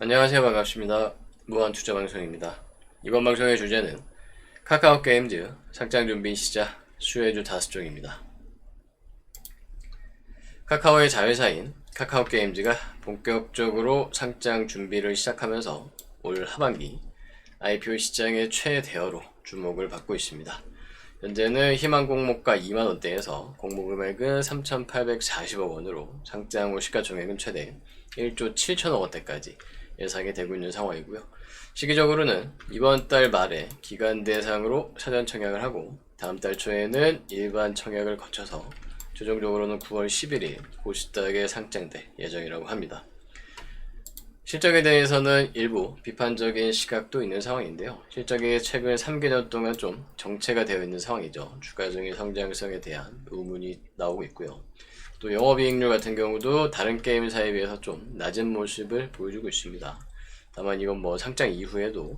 안녕하세요. 반갑습니다. 무한투자방송입니다. 이번 방송의 주제는 카카오게임즈 상장 준비 시작 수혜주 5종입니다. 카카오의 자회사인 카카오게임즈가 본격적으로 상장 준비를 시작하면서 올 하반기 IPO 시장의 최대어로 주목을 받고 있습니다. 현재는 희망 공모가 2만원대에서 공모 금액은 3,840억 원으로 상장 후 시가총액은 최대 1조 7천억 원대까지 예상이 되고 있는 상황이고요. 시기적으로는 이번 달 말에 기관 대상으로 사전 청약을 하고 다음 달 초에는 일반 청약을 거쳐서 최종적으로는 9월 11일 고시닥에 상장될 예정이라고 합니다. 실적에 대해서는 일부 비판적인 시각도 있는 상황인데요. 실적이 최근 3개년 동안 좀 정체가 되어 있는 상황이죠. 추가적인 성장성에 대한 의문이 나오고 있고요. 또 영업이익률 같은 경우도 다른 게임사에 비해서 좀 낮은 모습을 보여주고 있습니다. 다만 이건 뭐 상장 이후에도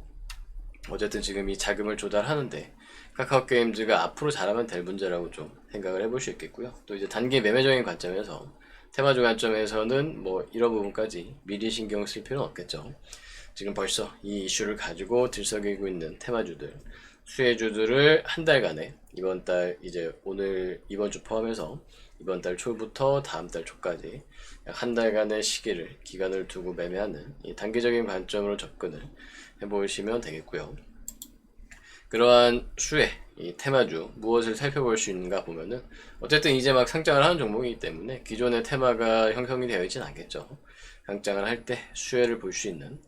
어쨌든 지금 이 자금을 조달하는데 카카오게임즈가 앞으로 잘하면 될 문제라고 좀 생각을 해볼 수 있겠고요. 또 이제 단기 매매적인 관점에서 테마주 관점에서는 뭐 이런 부분까지 미리 신경 쓸 필요는 없겠죠. 지금 벌써 이 이슈를 가지고 들썩이고 있는 테마주들, 수혜주들을 한 달간에 이번 달 이제 오늘 이번 주 포함해서 이번 달 초부터 다음 달 초까지 약 한 달간의 시기를 기간을 두고 매매하는 이 단기적인 관점으로 접근을 해보시면 되겠고요. 그러한 수혜, 이 테마주 무엇을 살펴볼 수 있는가 보면은 어쨌든 이제 막 상장을 하는 종목이기 때문에 기존의 테마가 형성이 되어 있진 않겠죠. 상장을 할 때 수혜를 볼 수 있는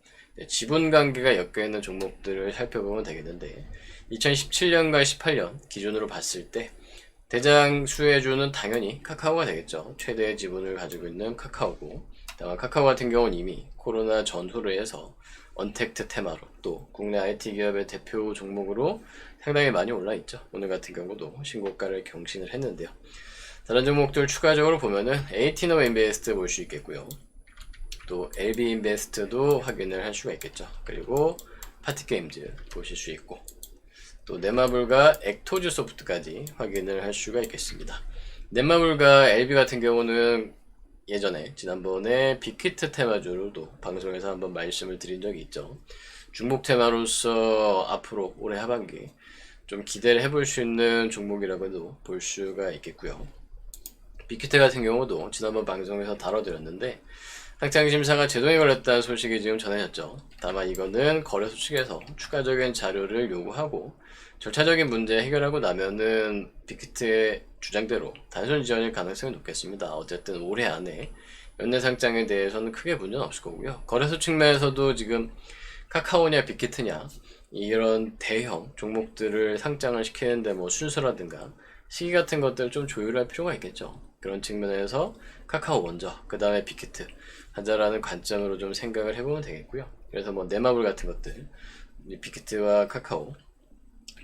지분 관계가 엮여 있는 종목들을 살펴보면 되겠는데 2017년과 18년 기준으로 봤을 때 대장 수혜주는 당연히 카카오가 되겠죠. 최대의 지분을 가지고 있는 카카오고, 다만 카카오 같은 경우는 이미 코로나 전후로 해서 언택트 테마로 또 국내 IT 기업의 대표 종목으로 상당히 많이 올라 있죠. 오늘 같은 경우도 신고가를 경신을 했는데요. 다른 종목들 추가적으로 보면은 에이티노 인베스트 볼 수 있겠고요. 또 LB 인베스트도 확인을 할 수가 있겠죠. 그리고 파티게임즈 보실 수 있고, 또 넷마블과 액토즈 소프트까지 확인을 할 수가 있겠습니다. 넷마블과 LB 같은 경우는 예전에 지난번에 빅히트 테마주로도 방송에서 한번 말씀을 드린 적이 있죠. 중복 테마로서 앞으로 올해 하반기 좀 기대를 해볼 수 있는 종목이라고도 볼 수가 있겠고요. 빅히트 같은 경우도 지난번 방송에서 다뤄드렸는데 상장 심사가 제동에 걸렸다는 소식이 지금 전해졌죠. 다만 이거는 거래소 측에서 추가적인 자료를 요구하고 절차적인 문제 해결하고 나면은 빅히트의 주장대로 단순 지원일 가능성이 높겠습니다. 어쨌든 올해 안에 연내 상장에 대해서는 크게 문제는 없을 거고요. 거래소 측면에서도 지금 카카오냐 빅히트냐 이런 대형 종목들을 상장을 시키는데 뭐 순서라든가 시기 같은 것들을 좀 조율할 필요가 있겠죠. 그런 측면에서 카카오 먼저 그 다음에 빅히트 하자라는 관점으로 좀 생각을 해보면 되겠고요. 그래서 뭐 넷마블 같은 것들 빅히트와 카카오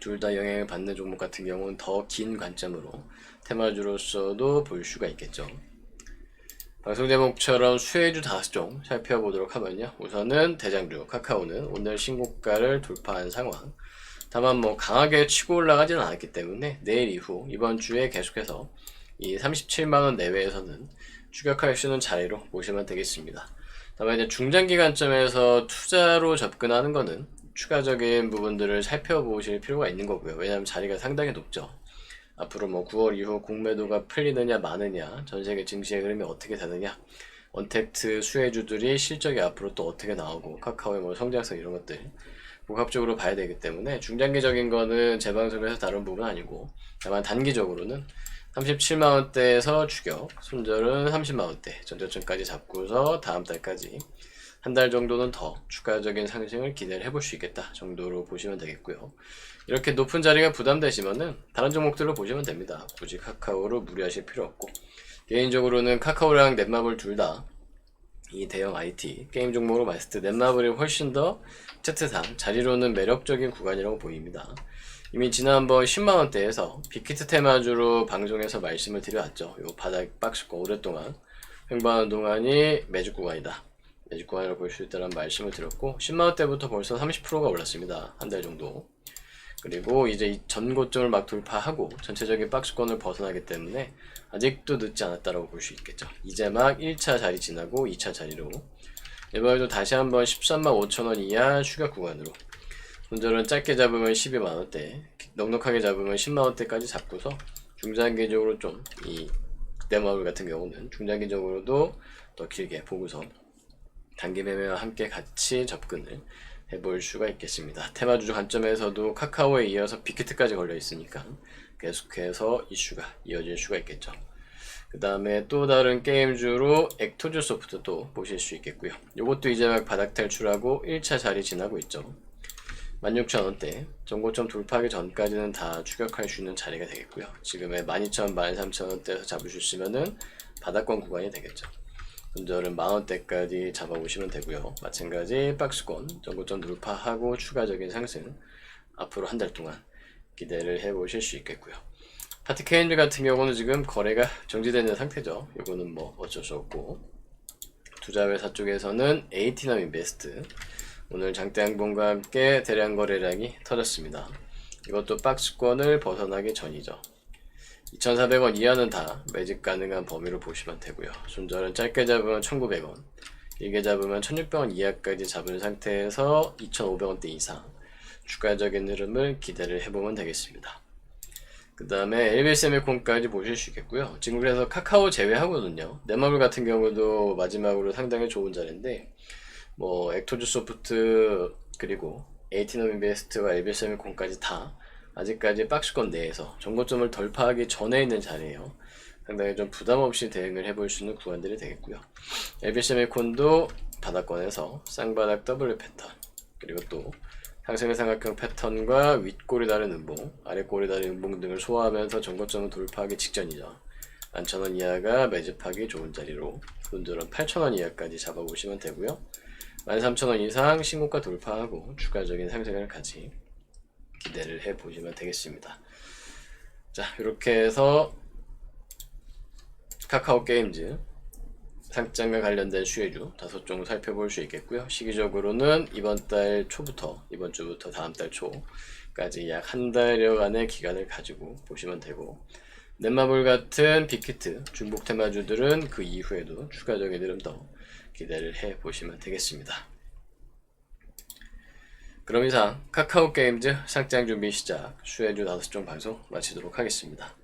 둘 다 영향을 받는 종목 같은 경우는 더 긴 관점으로 테마주로서도 볼 수가 있겠죠. 방송 제목처럼 수혜주 5종 살펴보도록 하면요. 우선은 대장주 카카오는 오늘 신고가를 돌파한 상황. 다만 뭐 강하게 치고 올라가지는 않았기 때문에 내일 이후 이번 주에 계속해서 이 37만원 내외에서는 추격할 수 있는 자리로 보시면 되겠습니다. 다만 이제 중장기 관점에서 투자로 접근하는 거는 추가적인 부분들을 살펴보실 필요가 있는 거고요. 왜냐하면 자리가 상당히 높죠. 앞으로 뭐 9월 이후 공매도가 풀리느냐 마느냐, 전세계 증시의 흐름이 어떻게 되느냐, 언택트 수혜주들이 실적이 앞으로 또 어떻게 나오고 카카오의 뭐 성장성 이런 것들 복합적으로 봐야 되기 때문에 중장기적인 거는 제 방송에서 다룬 부분은 아니고 다만 단기적으로는 37만원대에서 추격, 손절은 30만원대, 전저점까지 잡고서 다음 달까지 한 달 정도는 더 추가적인 상승을 기대를 해볼 수 있겠다 정도로 보시면 되겠고요. 이렇게 높은 자리가 부담되시면은 다른 종목들로 보시면 됩니다. 굳이 카카오로 무리하실 필요 없고, 개인적으로는 카카오랑 넷마블 둘 다 이 대형 IT 게임 종목으로 봤을 때 넷마블이 훨씬 더 차트상 자리로는 매력적인 구간이라고 보입니다. 이미 지난번 10만원대에서 빅히트 테마주로 방송에서 말씀을 드려왔죠. 요 바닥 박스권 오랫동안 횡보하는 동안이 매직 구간이다, 매직 구간이라고 볼 수 있다는 말씀을 드렸고 10만원대부터 벌써 30%가 올랐습니다. 한 달 정도. 그리고 이제 이 전고점을 막 돌파하고 전체적인 박스권을 벗어나기 때문에 아직도 늦지 않았다라고 볼 수 있겠죠. 이제 막 1차 자리 지나고 2차 자리로 이번에도 다시 한번 135,000원 이하 추격 구간으로 손절은 짧게 잡으면 12만원대, 넉넉하게 잡으면 10만원대까지 잡고서 중장기적으로 좀 이 대마블 같은 경우는 중장기적으로도 더 길게 보고서 단기 매매와 함께 같이 접근을 해볼 수가 있겠습니다. 테마주주 관점에서도 카카오에 이어서 빅히트까지 걸려 있으니까 계속해서 이슈가 이어질 수가 있겠죠. 그 다음에 또 다른 게임주로 액토즈 소프트도 보실 수 있겠고요. 요것도 이제 막 바닥 탈출하고 1차 자리 지나고 있죠. 16,000원대 전고점 돌파하기 전까지는 다 추격할 수 있는 자리가 되겠고요. 지금의 12,000원, 13,000원대에서 잡을 수 있으면은 바닥권 구간이 되겠죠. 손절은 만원대까지 잡아보시면 되고요. 마찬가지 박스권 전고점 돌파하고 추가적인 상승 앞으로 한 달 동안 기대를 해보실 수 있겠고요. 파티케인즈 같은 경우는 지금 거래가 정지되는 상태죠. 이거는 뭐 어쩔 수 없고, 투자회사 쪽에서는 에이티넘 인베스트 오늘 장대 양봉과 함께 대량 거래량이 터졌습니다. 이것도 박스권을 벗어나기 전이죠. 2,400원 이하는 다 매집 가능한 범위로 보시면 되고요. 손절은 짧게 잡으면 1,900원, 길게 잡으면 1,600원 이하까지 잡은 상태에서 2,500원대 이상 추가적인 흐름을 기대를 해보면 되겠습니다. 그 다음에 엘비스메콘까지 보실 수 있겠고요. 지금 그래서 카카오 제외하거든요. 넷마블 같은 경우도 마지막으로 상당히 좋은 자리인데, 뭐 액토즈 소프트 그리고 에이티넘 인베스트와 엘비스메콘까지 다 아직까지 박스권 내에서 정고점을 돌파하기 전에 있는 자리예요. 상당히 좀 부담없이 대응을 해볼 수 있는 구간들이 되겠고요. 엘비스메콘도 바닥권에서 쌍바닥 W 패턴, 그리고 또 상승의 삼각형 패턴과 윗꼬리 다른 음봉, 아랫꼬리 다른 음봉 등을 소화하면서 정고점을 돌파하기 직전이죠. 11,000원 이하가 매집하기 좋은 자리로 손절은 8,000원 이하까지 잡아보시면 되고요. 13,000원 이상 신고가 돌파하고 추가적인 상승을 같이 기대를 해보시면 되겠습니다. 자, 이렇게 해서 카카오 게임즈 상장과 관련된 수혜주 5종 살펴볼 수 있겠고요. 시기적으로는 이번 달 초부터, 이번 주부터 다음 달 초까지 약 한 달여간의 기간을 가지고 보시면 되고, 넷마블 같은 빅히트 중복 테마주들은 그 이후에도 추가적인 흐름 더 기대를 해 보시면 되겠습니다. 그럼 이상 카카오 게임즈 상장 준비 시작 수혜주 5종 방송 마치도록 하겠습니다.